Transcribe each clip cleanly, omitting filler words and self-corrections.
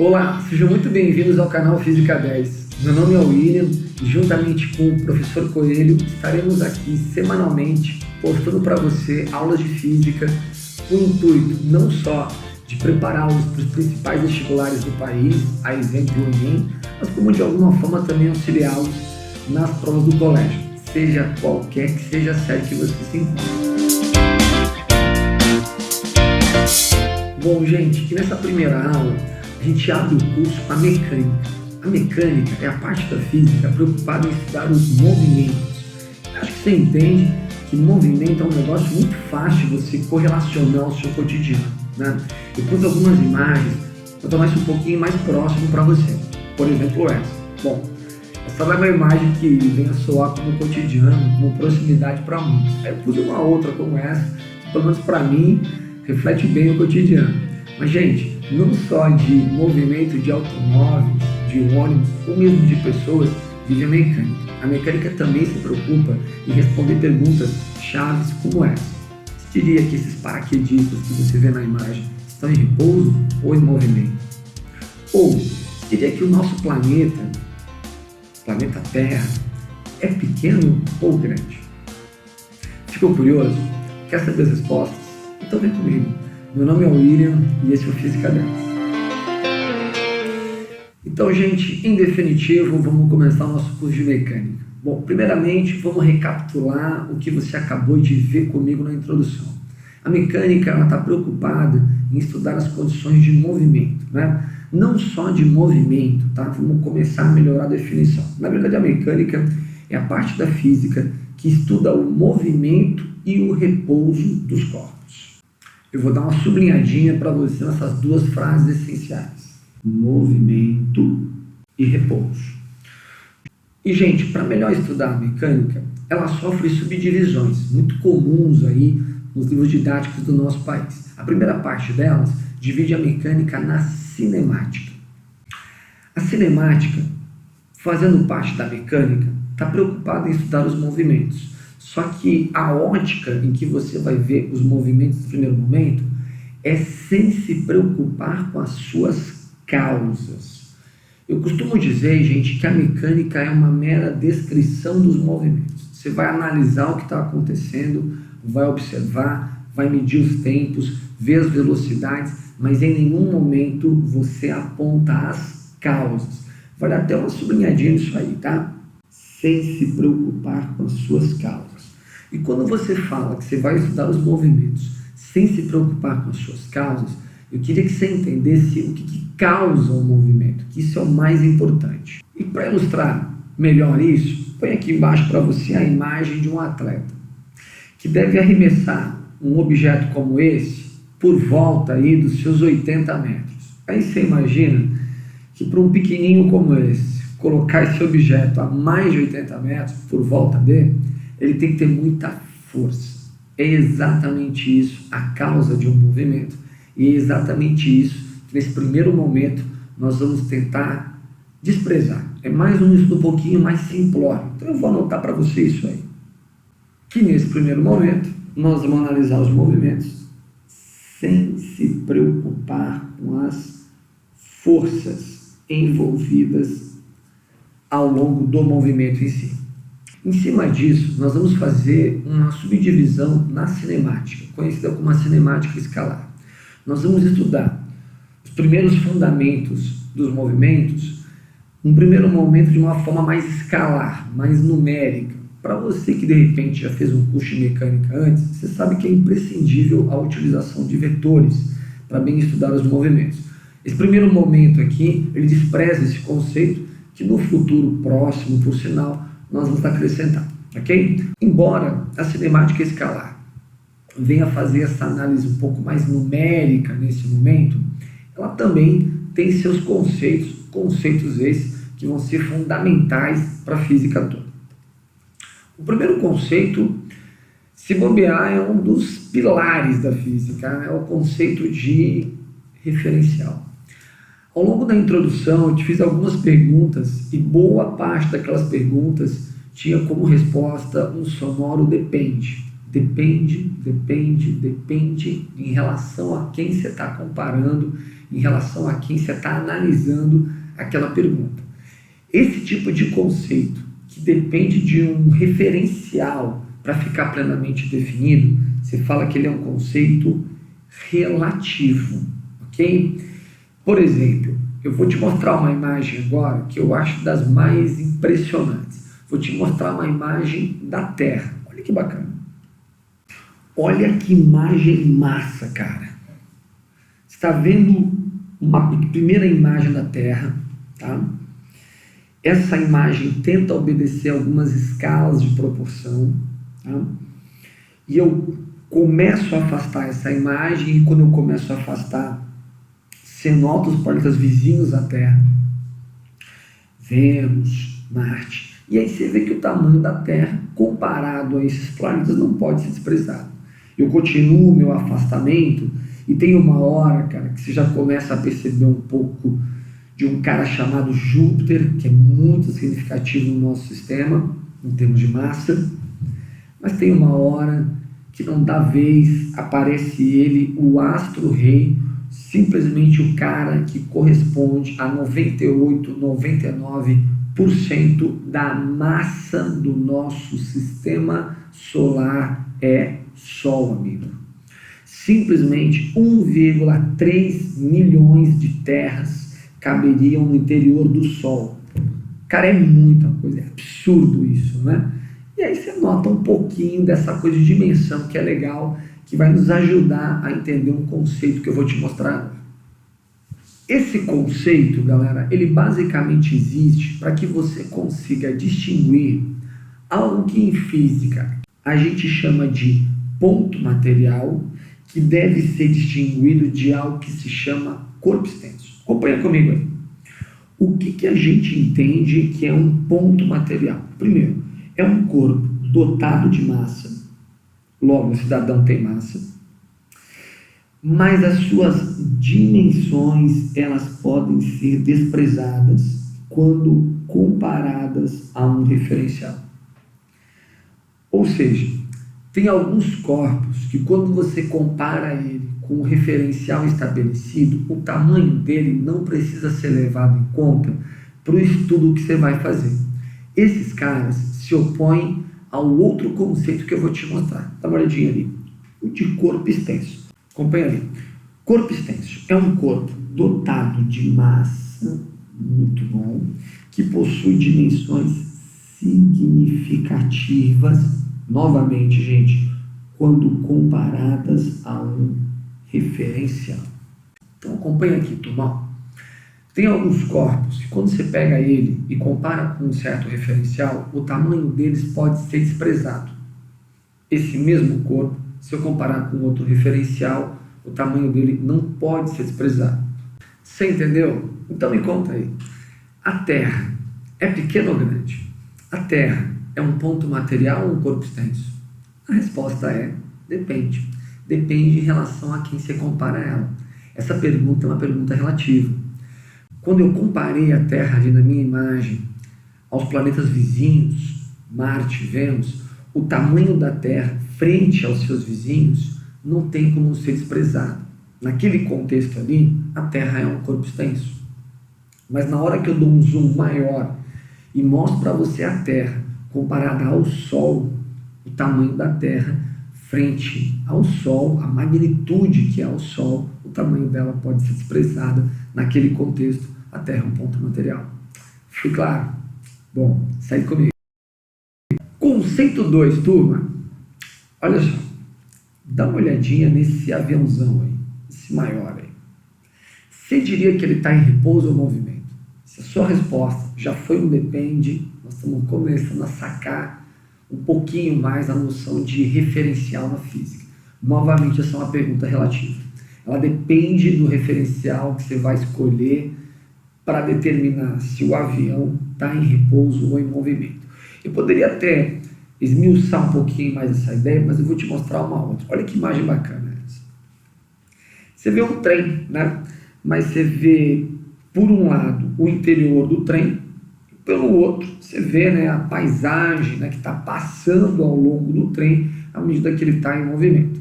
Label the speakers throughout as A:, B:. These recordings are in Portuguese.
A: Olá, sejam muito bem-vindos ao canal Física 10. Meu nome é William e juntamente com o professor Coelho estaremos aqui semanalmente postando para você aulas de física com o intuito não só de prepará-los para os principais vestibulares do país, a exemplo do Enem, mas como de alguma forma também auxiliá-los nas provas do colégio, seja qualquer que seja a série que você se encontre. Bom, gente, aqui nessa primeira aula a gente abre o curso com a mecânica. A mecânica é a parte da física preocupada em estudar os movimentos. Acho que você entende que movimento é um negócio muito fácil de você correlacionar ao seu cotidiano, né? Eu pus algumas imagens para tornar isso um pouquinho mais próximo para você. Por exemplo, essa. Bom, essa é uma imagem que vem a soar como cotidiano, como proximidade para muitos. Aí eu pus uma outra como essa, que pelo menos para mim reflete bem o cotidiano. Mas, gente, não só de movimento de automóveis, de ônibus ou mesmo de pessoas vive a mecânica. A mecânica também se preocupa em responder perguntas chaves como essa. Você diria que esses paraquedistas que você vê na imagem estão em repouso ou em movimento? Ou você diria que o nosso planeta Terra, é pequeno ou grande? Ficou curioso? Quer saber as respostas? Então vem comigo. Meu nome é William e esse é o Física 10. Então, gente, em definitivo, vamos começar o nosso curso de mecânica. Bom, primeiramente, vamos recapitular o que você acabou de ver comigo na introdução. A mecânica está preocupada em estudar as condições de movimento, né? Não só de movimento, tá? Vamos começar a melhorar a definição. Na verdade, a mecânica é a parte da física que estuda o movimento e o repouso dos corpos. Eu vou dar uma sublinhadinha para você nessas duas frases essenciais: movimento e repouso. E, gente, para melhor estudar a mecânica, ela sofre subdivisões muito comuns aí nos livros didáticos do nosso país. A primeira parte delas divide a mecânica na cinemática. A cinemática, fazendo parte da mecânica, está preocupada em estudar os movimentos. Só que a ótica em que você vai ver os movimentos no primeiro momento é sem se preocupar com as suas causas. Eu costumo dizer, gente, que a mecânica é uma mera descrição dos movimentos. Você vai analisar o que está acontecendo, vai observar, vai medir os tempos, ver as velocidades, mas em nenhum momento você aponta as causas. Vai dar até uma sublinhadinha nisso aí, tá? Sem se preocupar com as suas causas. E quando você fala que você vai estudar os movimentos sem se preocupar com as suas causas, eu queria que você entendesse o que causa o movimento, que isso é o mais importante. E para ilustrar melhor isso, põe aqui embaixo para você a imagem de um atleta que deve arremessar um objeto como esse por volta aí dos seus 80 metros. Aí você imagina que para um pequenininho como esse, colocar esse objeto a mais de 80 metros por volta dele, ele tem que ter muita força. É exatamente isso a causa de um movimento. E é exatamente isso que nesse primeiro momento nós vamos tentar desprezar. É mais um pouquinho mais simplório. Então eu vou anotar para você isso aí. Que nesse primeiro momento nós vamos analisar os movimentos sem se preocupar com as forças envolvidas ao longo do movimento em si. Em cima disso, nós vamos fazer uma subdivisão na cinemática, conhecida como a cinemática escalar. Nós vamos estudar os primeiros fundamentos dos movimentos, num primeiro momento de uma forma mais escalar, mais numérica. Para você que de repente já fez um curso de mecânica antes, você sabe que é imprescindível a utilização de vetores para bem estudar os movimentos. Esse primeiro momento aqui, ele despreza esse conceito que no futuro próximo, por sinal, nós vamos acrescentar, ok? Embora a cinemática escalar venha fazer essa análise um pouco mais numérica nesse momento, ela também tem seus conceitos esses que vão ser fundamentais para a física toda. O primeiro conceito, se bobear, é um dos pilares da física, é o conceito de referencial. Ao longo da introdução, eu te fiz algumas perguntas e boa parte daquelas perguntas tinha como resposta um sonoro depende. Depende em relação a quem você está comparando, em relação a quem você está analisando aquela pergunta. Esse tipo de conceito, que depende de um referencial para ficar plenamente definido, você fala que ele é um conceito relativo, ok? Por exemplo, eu vou te mostrar uma imagem agora que eu acho das mais impressionantes. Vou te mostrar uma imagem da Terra. Olha que bacana. Olha que imagem massa, cara. Você está vendo uma primeira imagem da Terra, tá? Essa imagem tenta obedecer algumas escalas de proporção, tá? E eu começo a afastar essa imagem, e quando eu começo a afastar, você nota os planetas vizinhos à Terra, Vênus, Marte, e aí você vê que o tamanho da Terra, comparado a esses planetas, não pode ser desprezado. Eu continuo o meu afastamento, e tem uma hora, cara, que você já começa a perceber um pouco de um cara chamado Júpiter, que é muito significativo no nosso sistema, em termos de massa, mas tem uma hora que não dá vez, aparece ele, o astro-rei, simplesmente o cara que corresponde a 98, 99% da massa do nosso sistema solar é Sol, amigo. Simplesmente 1,3 milhões de terras caberiam no interior do Sol. Cara, é muita coisa, é absurdo isso, né? E aí você nota um pouquinho dessa coisa de dimensão que é legal, que vai nos ajudar a entender um conceito que eu vou te mostrar agora. Esse conceito, galera, ele basicamente existe para que você consiga distinguir algo que em física a gente chama de ponto material, que deve ser distinguido de algo que se chama corpo extenso. Acompanha comigo aí. O que a gente entende que é um ponto material? Primeiro, é um corpo dotado de massa, logo o cidadão tem massa, mas as suas dimensões elas podem ser desprezadas quando comparadas a um referencial. Ou seja, tem alguns corpos que quando você compara ele com o referencial estabelecido, o tamanho dele não precisa ser levado em conta para o estudo que você vai fazer. Esses caras se opõem ao outro conceito que eu vou te mostrar. Dá uma olhadinha ali. O de corpo extenso. Acompanha ali. Corpo extenso é um corpo dotado de massa, muito bom, que possui dimensões significativas, novamente, gente, quando comparadas a um referencial. Então acompanha aqui, turma. Tem alguns corpos que quando você pega ele e compara com um certo referencial, o tamanho deles pode ser desprezado. Esse mesmo corpo, se eu comparar com outro referencial, o tamanho dele não pode ser desprezado. Você entendeu? Então me conta aí. A Terra é pequena ou grande? A Terra é um ponto material ou um corpo extenso? A resposta é depende. Depende em relação a quem você compara ela. Essa pergunta é uma pergunta relativa. Quando eu comparei a Terra ali na minha imagem aos planetas vizinhos, Marte, Vênus, o tamanho da Terra frente aos seus vizinhos não tem como ser desprezado. Naquele contexto ali, a Terra é um corpo extenso. Mas na hora que eu dou um zoom maior e mostro para você a Terra comparada ao Sol, o tamanho da Terra frente ao Sol, a magnitude que é o Sol, o tamanho dela pode ser desprezada. Naquele contexto, a Terra é um ponto material. Foi claro? Bom, segue comigo. Conceito 2, turma. Olha só. Dá uma olhadinha nesse aviãozão aí, esse maior aí. Você diria que ele está em repouso ou movimento? Se a sua resposta já foi um depende, nós estamos começando a sacar um pouquinho mais a noção de referencial na física. Novamente, essa é uma pergunta relativa. Ela depende do referencial que você vai escolher para determinar se o avião está em repouso ou em movimento. Eu poderia até esmiuçar um pouquinho mais essa ideia, mas eu vou te mostrar uma outra. Olha que imagem bacana essa. Você vê um trem, né? Mas você vê, por um lado, o interior do trem, pelo outro, você vê, né, a paisagem, né, que está passando ao longo do trem, à medida que ele está em movimento.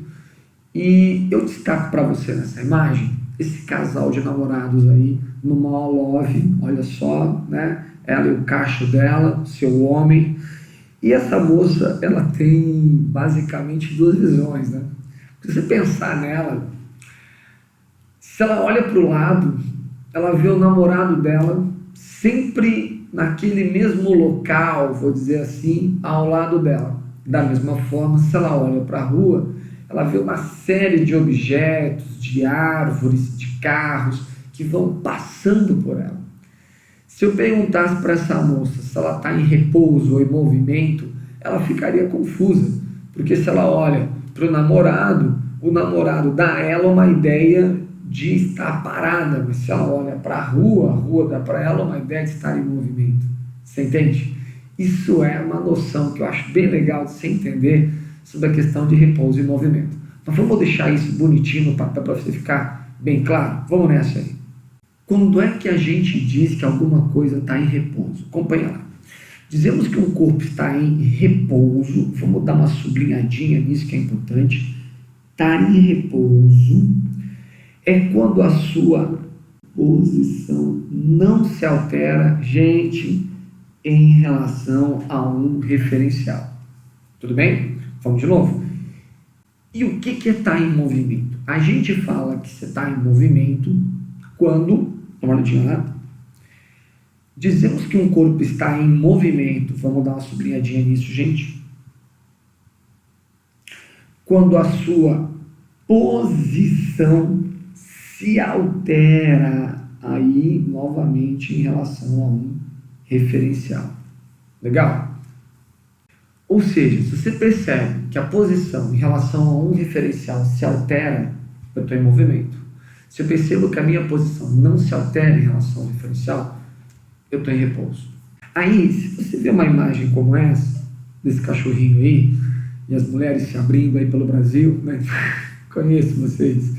A: E eu destaco para você nessa imagem esse casal de namorados aí no maior love, olha só, né? Ela e o cacho dela, seu homem. E essa moça, ela tem basicamente duas visões, né? Se você pensar nela, se ela olha para o lado, ela vê o namorado dela sempre naquele mesmo local, vou dizer assim, ao lado dela. Da mesma forma, se ela olha para a rua, ela vê uma série de objetos, de árvores, de carros que vão passando por ela. Se eu perguntasse para essa moça se ela está em repouso ou em movimento, ela ficaria confusa, porque se ela olha para o namorado dá a ela uma ideia de estar parada, mas se ela olha para a rua dá para ela uma ideia de estar em movimento. Você entende? Isso é uma noção que eu acho bem legal de se entender sobre a questão de repouso e movimento. Mas vamos deixar isso bonitinho no papel para você ficar bem claro? Vamos nessa aí. Quando é que a gente diz que alguma coisa está em repouso? Acompanha lá. Dizemos que um corpo está em repouso, vamos dar uma sublinhadinha nisso que é importante. Estar em repouso é quando a sua posição não se altera, gente, em relação a um referencial. Tudo bem? Vamos de novo. E o que é estar em movimento? A gente fala que você está em movimento quando, dá uma olhadinha lá, dizemos que um corpo está em movimento, vamos dar uma sublinhadinha nisso, gente, quando a sua posição se altera aí novamente em relação a um referencial. Legal? Ou seja, se você percebe que a posição em relação a um referencial se altera, eu estou em movimento. Se eu percebo que a minha posição não se altera em relação ao referencial, eu estou em repouso. Aí, se você vê uma imagem como essa, desse cachorrinho aí, e as mulheres se abrindo aí pelo Brasil, né? Conheço vocês.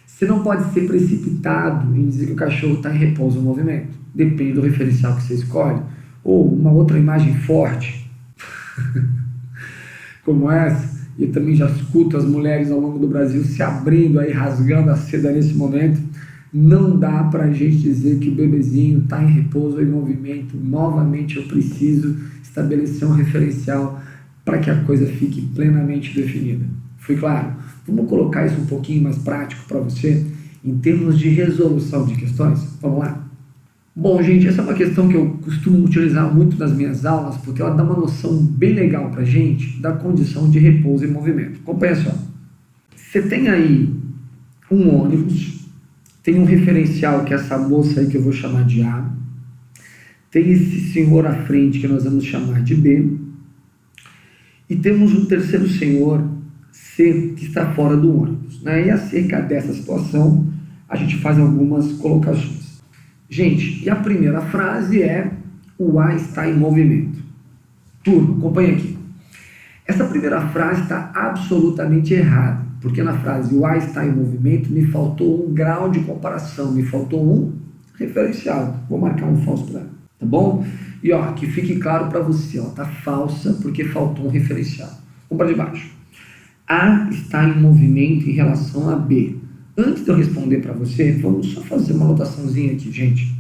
A: Você não pode ser precipitado em dizer que o cachorro está em repouso ou movimento. Depende do referencial que você escolhe. Ou uma outra imagem forte, como essa, e eu também já escuto as mulheres ao longo do Brasil se abrindo aí, rasgando a seda nesse momento. Não dá para a gente dizer que o bebezinho está em repouso ou em movimento. Novamente eu preciso estabelecer um referencial para que a coisa fique plenamente definida. Foi claro? Vamos colocar isso um pouquinho mais prático para você, em termos de resolução de questões? Vamos lá? Bom, gente, essa é uma questão que eu costumo utilizar muito nas minhas aulas, porque ela dá uma noção bem legal para a gente da condição de repouso e movimento. Acompanha só. Você tem aí um ônibus, tem um referencial que é essa moça aí que eu vou chamar de A, tem esse senhor à frente que nós vamos chamar de B, e temos um terceiro senhor, C, que está fora do ônibus, né? E acerca dessa situação, a gente faz algumas colocações. Gente, e a primeira frase é: o A está em movimento. Turma, acompanha aqui. Essa primeira frase está absolutamente errada, porque na frase o A está em movimento me faltou um grau de comparação, me faltou um referencial. Vou marcar um falso para ela, tá bom? E ó, que fique claro para você, ó, tá falsa porque faltou um referencial. Vamos para de baixo. A está em movimento em relação a B. Antes de eu responder para você, vamos só fazer uma anotaçãozinha aqui, gente.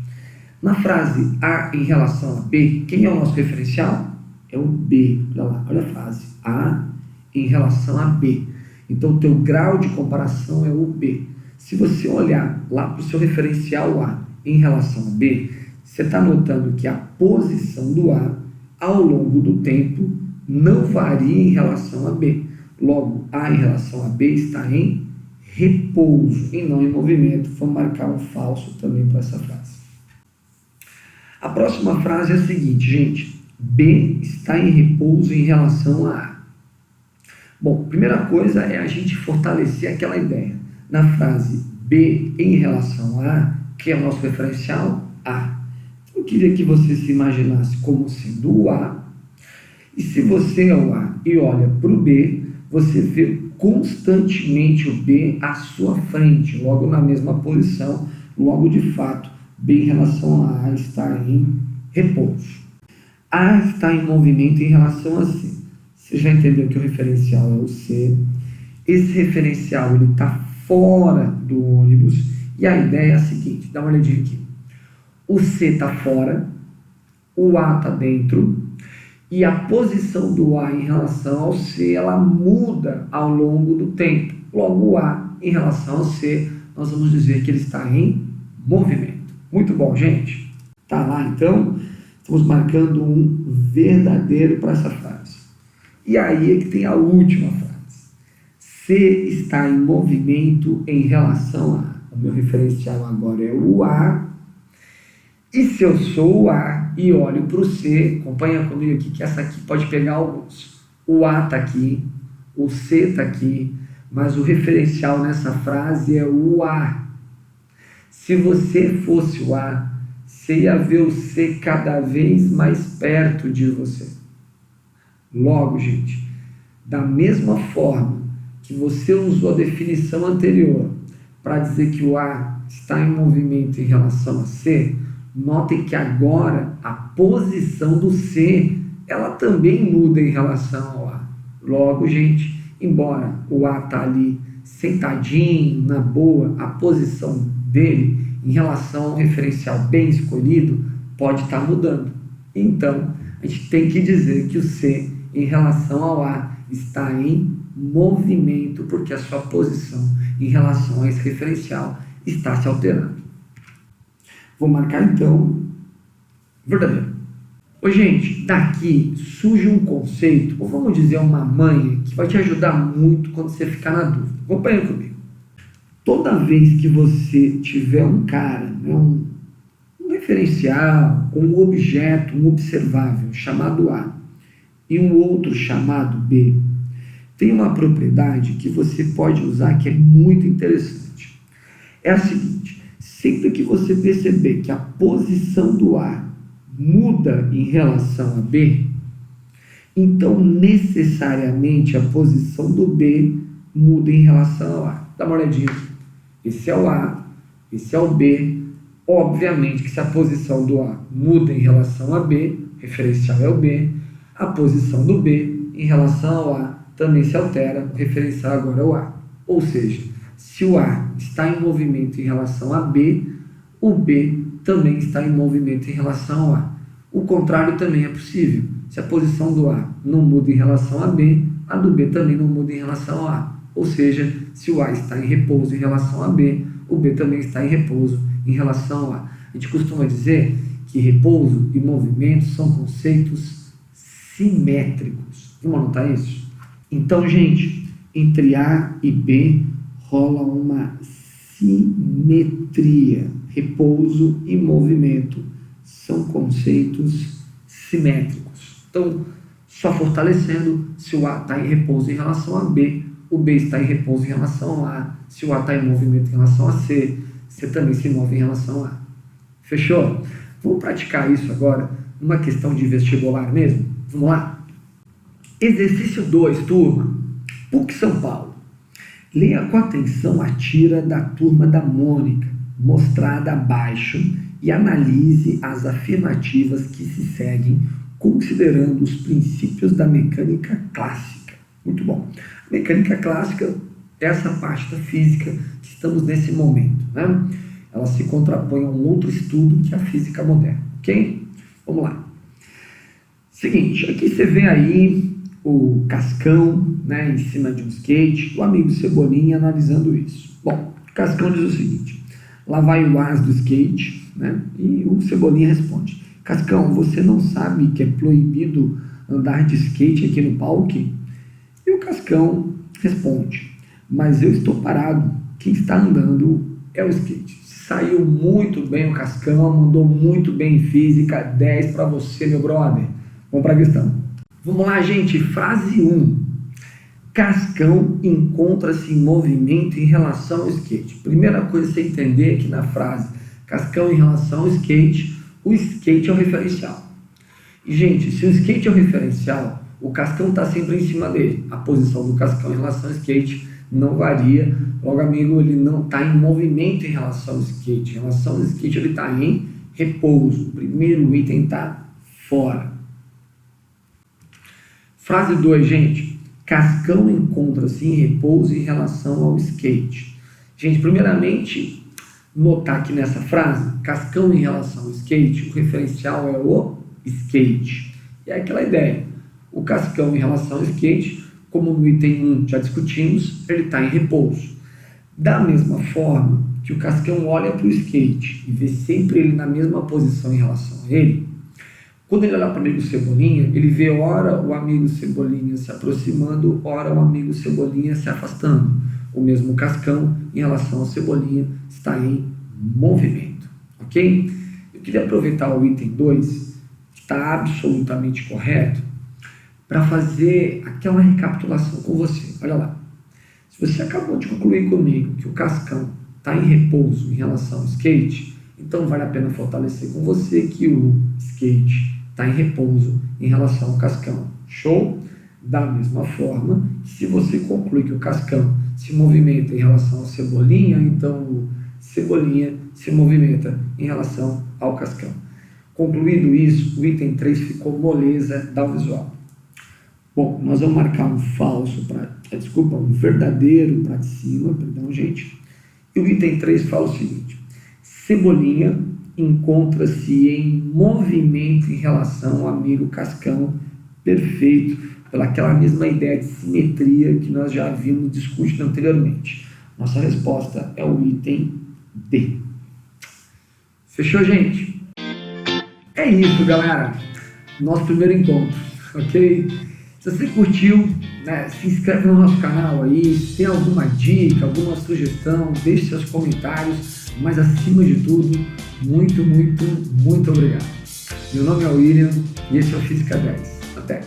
A: Na frase A em relação a B, quem é o nosso referencial? É o B. Olha lá, olha a frase. A em relação a B. Então, o teu grau de comparação é o B. Se você olhar lá para o seu referencial A em relação a B, você está notando que a posição do A, ao longo do tempo, não varia em relação a B. Logo, A em relação a B está em repouso e não em movimento. Vamos marcar um falso também para essa frase. A próxima frase é a seguinte, gente. B está em repouso em relação a A. Bom, primeira coisa é a gente fortalecer aquela ideia. Na frase B em relação a A, que é o nosso referencial, A. Eu queria que você se imaginasse como sendo o A. E se você é o A e olha para o B, você vê constantemente o B à sua frente, logo na mesma posição, logo de fato, B em relação a A está em repouso. A está em movimento em relação a C. Você já entendeu que o referencial é o C. Esse referencial está fora do ônibus. E a ideia é a seguinte, dá uma olhadinha aqui. O C está fora, o A está dentro, e a posição do A em relação ao C, ela muda ao longo do tempo. Logo, o A em relação ao C, nós vamos dizer que ele está em movimento. Muito bom, gente? Tá lá, então, estamos marcando um verdadeiro para essa frase. E aí é que tem a última frase. C está em movimento em relação a. O meu referencial agora é o A. E se eu sou o A e olho para o C, acompanha comigo aqui que essa aqui pode pegar alguns. O A está aqui, o C está aqui, mas o referencial nessa frase é o A. Se você fosse o A, você ia ver o C cada vez mais perto de você. Logo, gente, da mesma forma que você usou a definição anterior para dizer que o A está em movimento em relação a C, notem que agora a posição do C, ela também muda em relação ao A. Logo, gente, embora o A está ali sentadinho, na boa, a posição dele em relação ao referencial bem escolhido pode estar mudando. Então, a gente tem que dizer que o C em relação ao A está em movimento, porque a sua posição em relação a esse referencial está se alterando. Vou marcar então verdadeiro. Ô, gente, daqui surge um conceito, ou vamos dizer uma manha, que vai te ajudar muito quando você ficar na dúvida. Acompanha comigo. Toda vez que você tiver um cara, né, um referencial, um objeto, um observável chamado A e um outro chamado B, tem uma propriedade que você pode usar que é muito interessante. É a seguinte: sempre que você perceber que a posição do A muda em relação a B, então necessariamente a posição do B muda em relação ao A. Dá uma olhadinha. Esse é o A, esse é o B. Obviamente que se a posição do A muda em relação a B, referencial é o B, a posição do B em relação ao A também se altera, o referencial agora é o A. Ou seja, se o A está em movimento em relação a B, o B também está em movimento em relação ao A. O contrário também é possível. Se a posição do A não muda em relação a B, a do B também não muda em relação ao A. Ou seja, se o A está em repouso em relação a B, o B também está em repouso em relação ao A. A gente costuma dizer que repouso e movimento são conceitos simétricos. Vamos anotar isso? Então, gente, entre A e B rola uma simetria. Repouso e movimento são conceitos simétricos. Então, só fortalecendo, se o A está em repouso em relação a B, o B está em repouso em relação ao A. Se o A está em movimento em relação a C, C também se move em relação ao A. Fechou? Vamos praticar isso agora numa questão de vestibular mesmo? Vamos lá? Exercício 2, turma. PUC São Paulo. Leia com atenção a tira da turma da Mônica, mostrada abaixo, e analise as afirmativas que se seguem, considerando os princípios da mecânica clássica. Muito bom. A mecânica clássica é essa parte da física que estamos nesse momento, né? Ela se contrapõe a um outro estudo que é a física moderna, ok? Vamos lá. Seguinte, aqui você vê aí o Cascão, né, em cima de um skate, o amigo Cebolinha analisando isso. Bom, o Cascão diz o seguinte: lá vai o as do skate, né, e o Cebolinha responde: Cascão, você não sabe que é proibido andar de skate aqui no parque? E o Cascão responde: mas eu estou parado, quem está andando é o skate. Saiu muito bem o Cascão, mandou muito bem em física, 10 para você, meu brother. Vamos para a questão. Vamos lá, gente. Frase 1. Cascão encontra-se em movimento em relação ao skate. Primeira coisa a você entender aqui na frase Cascão em relação ao skate, o skate é o referencial. E, gente, se o skate é o referencial, o Cascão está sempre em cima dele. A posição do Cascão em relação ao skate não varia. Logo, amigo, ele não está em movimento em relação ao skate. Em relação ao skate, ele está em repouso. O primeiro item está fora. Frase 2, gente. Cascão encontra-se em repouso em relação ao skate. Gente, primeiramente, notar aqui nessa frase, Cascão em relação ao skate, o referencial é o skate. E é aquela ideia. O Cascão em relação ao skate, como no item 1 já discutimos, ele está em repouso. Da mesma forma que o Cascão olha para o skate e vê sempre ele na mesma posição em relação a ele, quando ele olhar para o amigo Cebolinha, ele vê ora o amigo Cebolinha se aproximando, ora o amigo Cebolinha se afastando. O mesmo Cascão, em relação ao Cebolinha, está em movimento. Ok? Eu queria aproveitar o item 2, que está absolutamente correto, para fazer aquela recapitulação com você. Olha lá. Se você acabou de concluir comigo que o Cascão está em repouso em relação ao skate, então vale a pena fortalecer com você que o skate está em repouso em relação ao Cascão. Show? Da mesma forma, se você conclui que o Cascão se movimenta em relação ao Cebolinha, então o Cebolinha se movimenta em relação ao Cascão. Concluído isso, o item 3 ficou moleza da visual. Bom, nós vamos marcar um verdadeiro para cima, perdão, gente. E o item 3 fala o seguinte: Cebolinha encontra-se em movimento em relação ao amigo Cascão, perfeito, pelaquela mesma ideia de simetria que nós já vimos discutindo anteriormente. Nossa resposta é o item D. Fechou, gente? É isso, galera. Nosso primeiro encontro, ok? Se você curtiu, né, se inscreve no nosso canal aí, se tem alguma dica, alguma sugestão, deixe seus comentários, mas acima de tudo, muito, muito, muito obrigado. Meu nome é William e esse é o Física 10. Até!